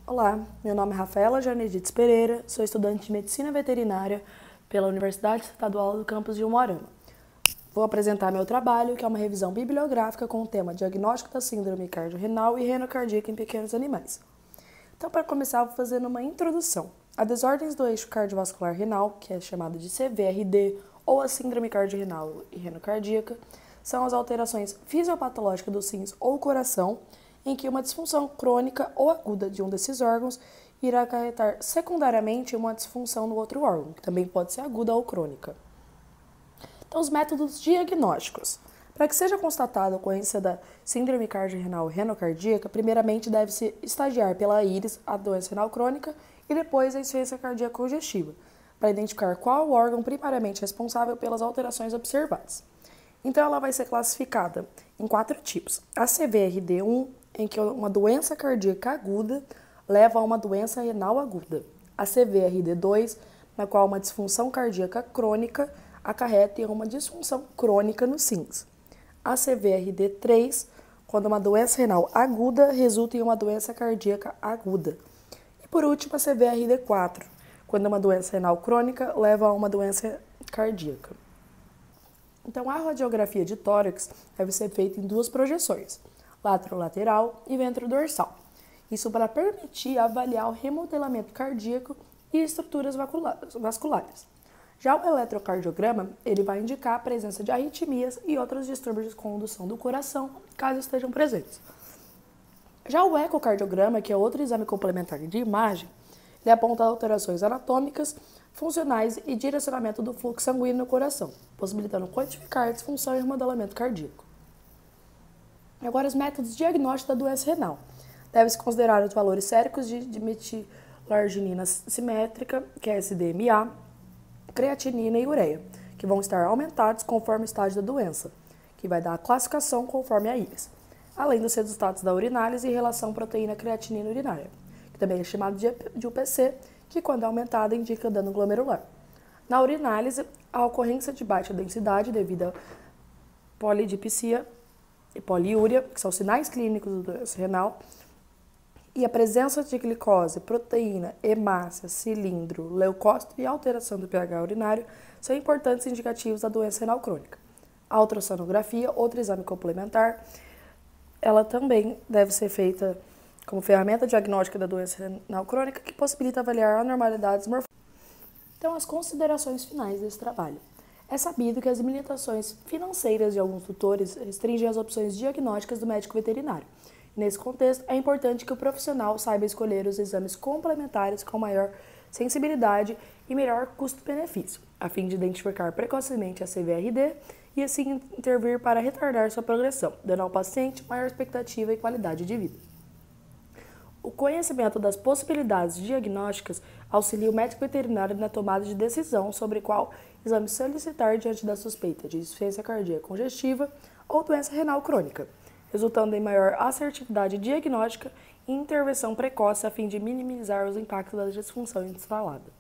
Olá, meu nome é Rafaela Jarnedites Pereira, sou estudante de Medicina Veterinária pela Universidade Estadual do Campus de Umuarama. Vou apresentar meu trabalho, que é uma revisão bibliográfica com o tema Diagnóstico da Síndrome Cardiorrenal e Renocardíaca em Pequenos Animais. Então, para começar, vou fazer uma introdução. As desordens do eixo cardiovascular renal, que é chamada de CVRD, ou a Síndrome Cardiorrenal e Renocardíaca, são as alterações fisiopatológicas dos rins ou coração, em que uma disfunção crônica ou aguda de um desses órgãos irá acarretar secundariamente uma disfunção no outro órgão, que também pode ser aguda ou crônica. Então, os métodos diagnósticos. Para que seja constatada a ocorrência da síndrome cardiorrenal e renocardíaca, primeiramente deve-se estagiar pela íris a doença renal crônica e depois a insuficiência cardíaca congestiva, para identificar qual o órgão primariamente responsável pelas alterações observadas. Então, ela vai ser classificada em 4 tipos. A CVRD1, em que uma doença cardíaca aguda leva a uma doença renal aguda. A CVRD2, na qual uma disfunção cardíaca crônica acarreta em uma disfunção crônica nos rins. A CVRD3, quando uma doença renal aguda resulta em uma doença cardíaca aguda. E por último, a CVRD4, quando uma doença renal crônica leva a uma doença cardíaca. Então, a radiografia de tórax deve ser feita em 2 projeções, lateral e ventrodorsal. Isso para permitir avaliar o remodelamento cardíaco e estruturas vasculares. Já o eletrocardiograma, ele vai indicar a presença de arritmias e outros distúrbios de condução do coração, caso estejam presentes. Já o ecocardiograma, que é outro exame complementar de imagem, ele aponta alterações anatômicas, funcionais e direcionamento do fluxo sanguíneo no coração, possibilitando quantificar a disfunção e remodelamento cardíaco. Agora, os métodos diagnósticos da doença renal. Deve-se considerar os valores séricos de metilarginina simétrica, que é SDMA, creatinina e ureia, que vão estar aumentados conforme o estágio da doença, que vai dar a classificação conforme a íris, além dos resultados da urinálise e relação proteína-creatinina urinária, que também é chamado de UPC, que quando é aumentada indica dano glomerular. Na urinálise, a ocorrência de baixa densidade devido a polidipsia e poliúria, que são sinais clínicos da doença renal, e a presença de glicose, proteína, hemácia, cilindro, leucócito e alteração do pH urinário são importantes indicativos da doença renal crônica. A ultrassonografia, outro exame complementar, ela também deve ser feita como ferramenta diagnóstica da doença renal crônica que possibilita avaliar anormalidades morfológicas. Então, as considerações finais desse trabalho. É sabido que as limitações financeiras de alguns tutores restringem as opções diagnósticas do médico veterinário. Nesse contexto, é importante que o profissional saiba escolher os exames complementares com maior sensibilidade e melhor custo-benefício, a fim de identificar precocemente a CVRD e assim intervir para retardar sua progressão, dando ao paciente maior expectativa e qualidade de vida. O conhecimento das possibilidades diagnósticas auxilia o médico veterinário na tomada de decisão sobre qual exame solicitar diante da suspeita de insuficiência cardíaca congestiva ou doença renal crônica, resultando em maior assertividade diagnóstica e intervenção precoce a fim de minimizar os impactos da disfunção instalada.